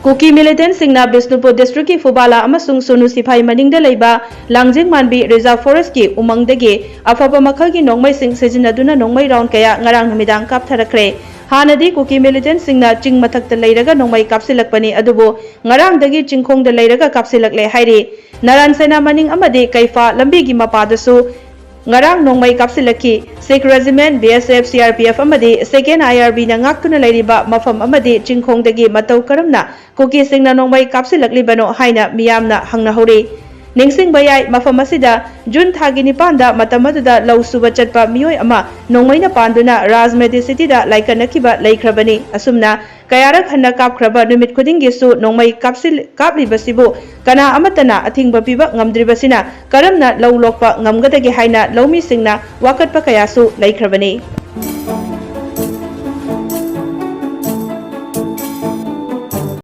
Kuki Militant Singna Bisnupur District ki Phubala amasung Sunusiphai Maningda leiba Langjing Manbi Reserve Forest ki umangdagi afaba makhal ki Nongmei sing sijinaduna Nongmei round kaya ngarang namidang kaptharakre. Hanadi Kuki Militant Singna ching mathakta leiraga Nongmei kapsillakpani adubu ngarang dagi chingkhongda leiraga kapsillakle hairi. Naran Sena Maning amadi Kaifa lambi gi mapadasu Ngarang Nongmei Kapsillakhi Sikh Regiment BSF CRPF amadi second IRB na ngaktuna leiriba mafam amadi chingkhongdagi matau karamna Kuki Singna Nongmei Kapsillaklibano haina miyamna hangnahori Ningsing bayai mafam asida June thagi nipanda matamaduda lau suba chatpa miyoi ama Nongmei na panduna Rajmedi City da laikanakiba laikhrabani asumna kayarak hanna kapkraba numit khudingi su Nongmei kaplibasibu kana amatana athingba piba ngamdribasina karamna lau lokpa ngamgadagi haina laumi singna wakatpa kayasu laikhrabani